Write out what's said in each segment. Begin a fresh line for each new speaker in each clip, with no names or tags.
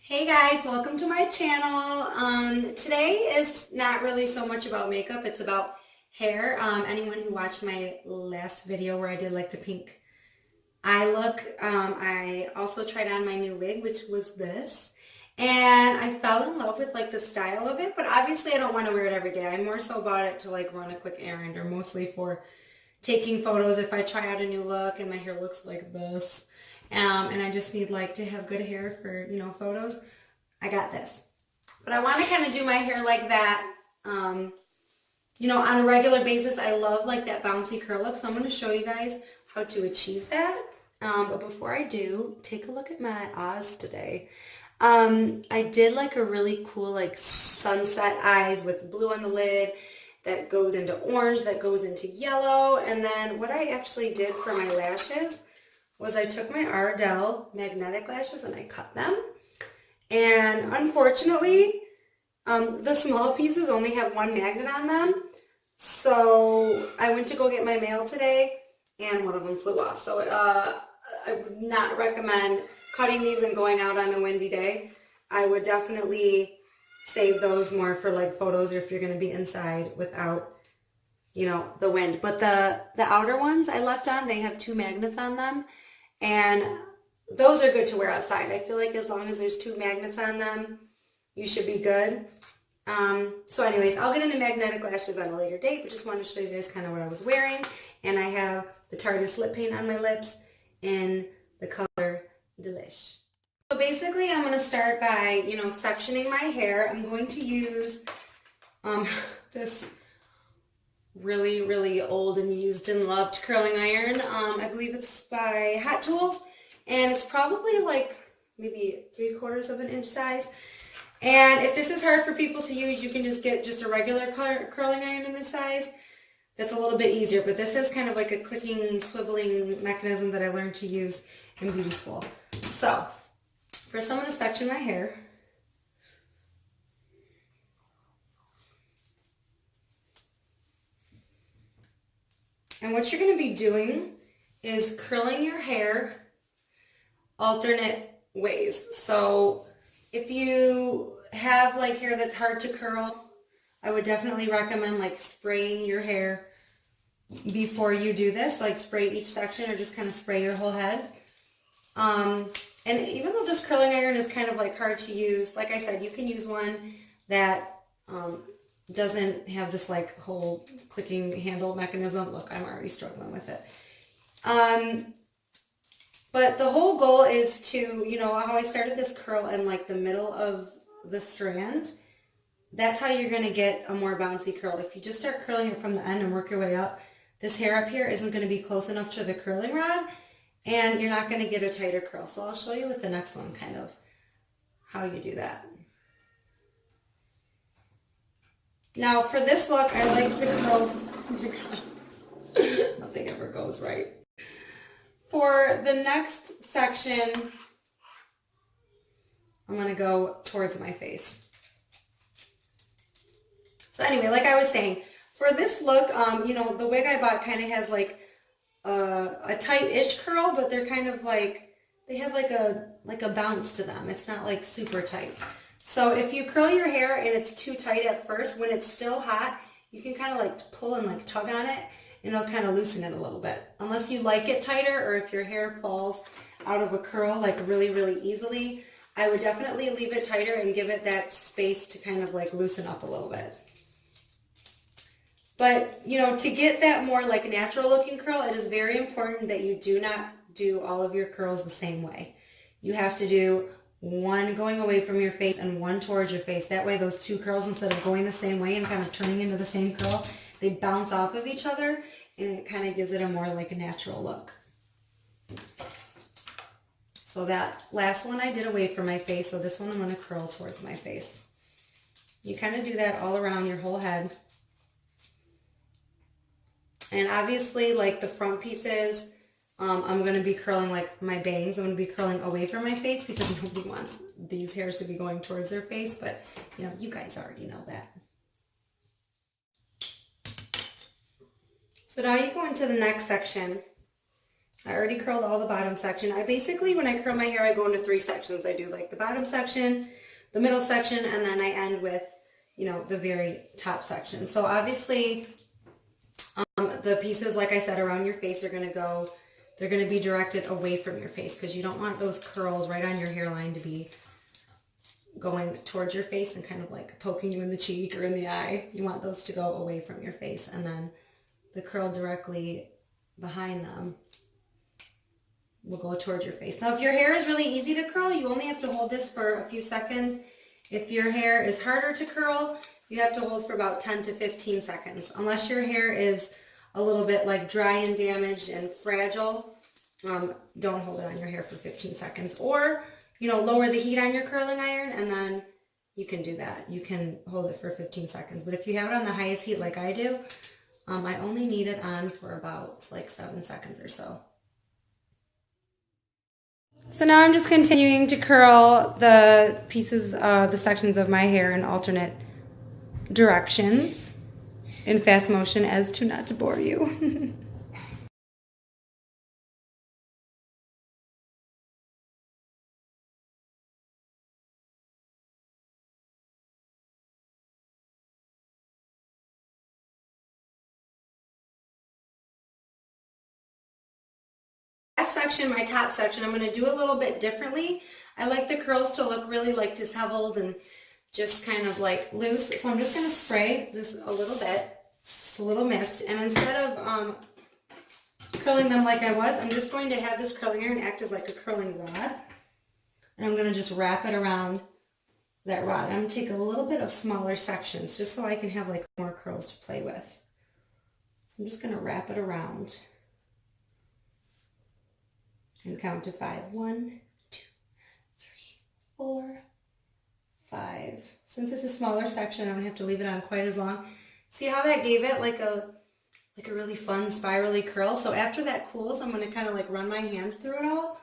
Hey guys, welcome to my channel. Today is not really so much about makeup, it's about hair. Anyone who watched my last video where I did like the pink eye look, I also tried on my new wig, which was this. And I fell in love with like the style of it, but obviously I don't want to wear it every day. I'm more so about it to like run a quick errand or mostly for taking photos if I try out a new look and my hair looks like this. And I just need like to have good hair for, photos. I got this. But I want to kind of do my hair like that, on a regular basis. I love like that bouncy curl look. So I'm going to show you guys how to achieve that. But before I do, take a look at my eyes today. I did like a really cool like sunset eyes with blue on the lid that goes into orange, that goes into yellow. And then what I actually did for my lashes was I took my Ardell magnetic lashes and I cut them. And unfortunately, the small pieces only have one magnet on them. So I went to go get my mail today and one of them flew off. So I would not recommend cutting these and going out on a windy day. I would definitely save those more for like photos or if you're going to be inside without, the wind. But the outer ones I left on, they have two magnets on them. And those are good to wear outside. I feel like as long as there's two magnets on them, you should be good. So anyways, I'll get into magnetic lashes on a later date, but just want to show you guys kind of what I was wearing. And I have the Tarte's lip paint on my lips in the color Delish. So basically I'm going to start by, sectioning my hair. I'm going to use this really, really old and used and loved curling iron. I believe it's by Hot Tools, and it's probably like maybe 3/4 of an inch size. And if this is hard for people to use, you can just get just a regular curling iron in this size. That's a little bit easier, but this is kind of like a clicking, swiveling mechanism that I learned to use in beauty school. So first I'm going to section my hair. And what you're going to be doing is curling your hair alternate ways. So if you have like hair that's hard to curl, I would definitely recommend like spraying your hair before you do this. Like spray each section or just kind of spray your whole head. And even though this curling iron is kind of like hard to use, like I said, you can use one that doesn't have this like whole clicking handle mechanism. Look, I'm already struggling with it. But the whole goal is to, how I started this curl in like the middle of the strand. That's how you're going to get a more bouncy curl. If you just start curling it from the end and work your way up, this hair up here isn't going to be close enough to the curling rod and you're not going to get a tighter curl. So I'll show you with the next one kind of how you do that. Now for this look, I like the curls. Oh my God. Nothing ever goes right. For the next section, I'm going to go towards my face. So anyway, like I was saying, for this look, the wig I bought kind of has like a tight-ish curl, but they're kind of like, they have like a bounce to them. It's not like super tight. So if you curl your hair and it's too tight at first, when it's still hot, you can kind of like pull and like tug on it and it'll kind of loosen it a little bit. Unless you like it tighter or if your hair falls out of a curl like really, really easily, I would definitely leave it tighter and give it that space to kind of like loosen up a little bit. But, to get that more like natural looking curl, it is very important that you do not do all of your curls the same way. You have to do one going away from your face and one towards your face. That way those two curls, instead of going the same way and kind of turning into the same curl, they bounce off of each other and it kind of gives it a more like a natural look. So that last one I did away from my face, so this one I'm going to curl towards my face. You kind of do that all around your whole head. And obviously like the front pieces, I'm going to be curling like my bangs. I'm going to be curling away from my face because nobody wants these hairs to be going towards their face. But, you guys already know that. So now you go into the next section. I already curled all the bottom section. I basically, when I curl my hair, I go into 3 sections. I do like the bottom section, the middle section, and then I end with, you know, the very top section. So obviously, the pieces, like I said, around your face are going to go, they're going to be directed away from your face because you don't want those curls right on your hairline to be going towards your face and kind of like poking you in the cheek or in the eye. You want those to go away from your face, and then the curl directly behind them will go towards your face. Now, if your hair is really easy to curl, you only have to hold this for a few seconds. If your hair is harder to curl, you have to hold for about 10 to 15 seconds. Unless your hair is a little bit like dry and damaged and fragile, don't hold it on your hair for 15 seconds. Or, you know, lower the heat on your curling iron, and then you can do that. You can hold it for 15 seconds. But if you have it on the highest heat like I do, I only need it on for about like 7 seconds or so. So now I'm just continuing to curl the pieces, the sections of my hair in alternate directions in fast motion as to not to bore you. Section, my top section, I'm going to do a little bit differently. I like the curls to look really like disheveled and just kind of like loose. So I'm just going to spray just a little bit, just a little mist. And instead of curling them like I was, I'm just going to have this curling iron act as like a curling rod. And I'm going to just wrap it around that rod. I'm going to take a little bit of smaller sections just so I can have like more curls to play with. So I'm just going to wrap it around and count to 5. 1, 2, 3, 4, 5. Since it's a smaller section, I don't have to leave it on quite as long. See how that gave it like a really fun spirally curl? So after that cools, I'm going to kind of like run my hands through it all,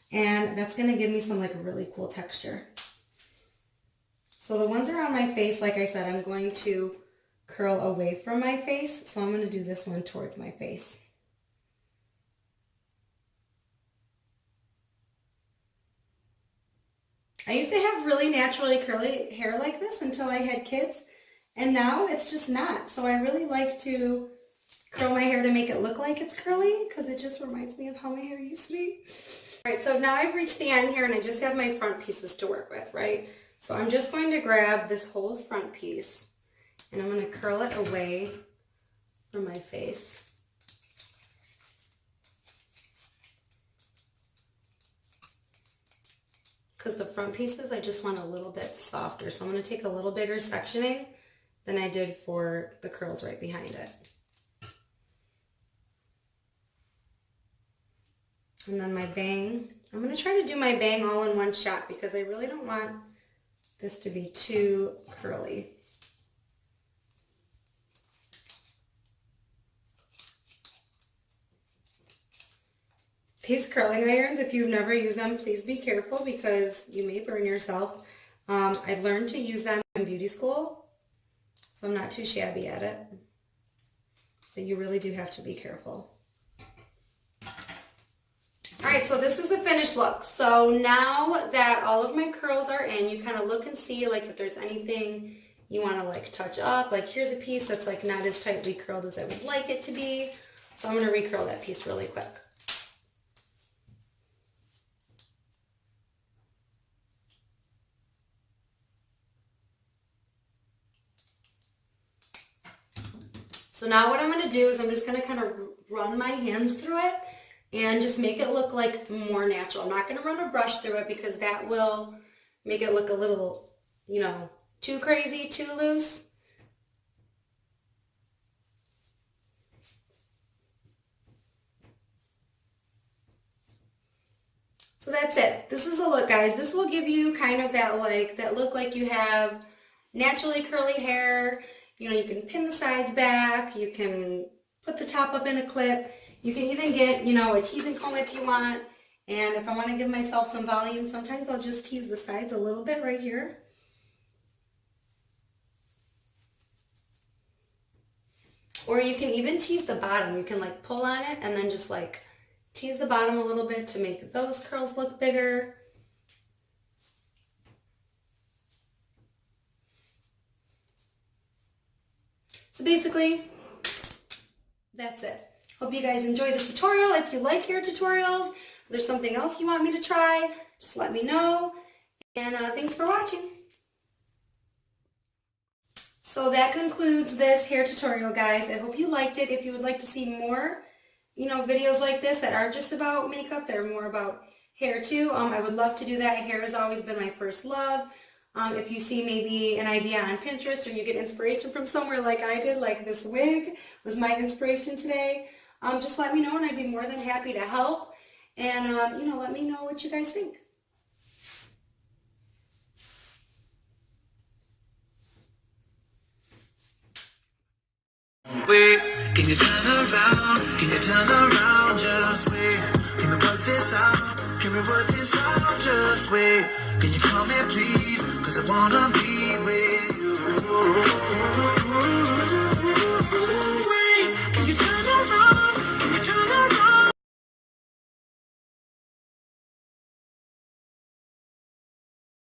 and that's going to give me some like really cool texture. So the ones around my face, like I said, I'm going to curl away from my face. So I'm going to do this one towards my face. I used to have really naturally curly hair like this until I had kids, and now it's just not. So I really like to curl my hair to make it look like it's curly because it just reminds me of how my hair used to be. All right, so now I've reached the end here and I just have my front pieces to work with, right? So I'm just going to grab this whole front piece and I'm going to curl it away from my face. Because the front pieces, I just want a little bit softer. So I'm going to take a little bigger sectioning than I did for the curls right behind it. And then my bang, I'm going to try to do my bang all in one shot because I really don't want this to be too curly. These curling irons, if you've never used them, please be careful because you may burn yourself. I learned to use them in beauty school, so I'm not too shabby at it. But you really do have to be careful. Alright, so this is the finished look. So now that all of my curls are in, you kind of look and see like if there's anything you want to like touch up. Like here's a piece that's like not as tightly curled as I would like it to be. So I'm going to recurl that piece really quick. So now what I'm going to do is I'm just going to kind of run my hands through it and just make it look like more natural. I'm not going to run a brush through it because that will make it look a little, you know, too crazy, too loose. So that's it. This is a look, guys. This will give you kind of that look like you have naturally curly hair. You know, you can pin the sides back, you can put the top up in a clip, you can even get, you know, a teasing comb if you want. And if I want to give myself some volume, sometimes I'll just tease the sides a little bit right here. Or you can even tease the bottom. You can like pull on it and then just like tease the bottom a little bit to make those curls look bigger. So basically, that's it. Hope you guys enjoy this tutorial. If you like hair tutorials, if there's something else you want me to try, just let me know. And thanks for watching. So that concludes this hair tutorial, guys. I hope you liked it. If you would like to see more, videos like this that aren't just about makeup, they're more about hair too, I would love to do that. Hair has always been my first love. If you see maybe an idea on Pinterest or you get inspiration from somewhere like I did, like this wig was my inspiration today, just let me know and I'd be more than happy to help. And, let me know what you guys think.
Wait, can you turn around? Can you turn around? Just wait. Can we work this out? Can we work this out? Just wait. Can you call me please? 'Cause I wanna be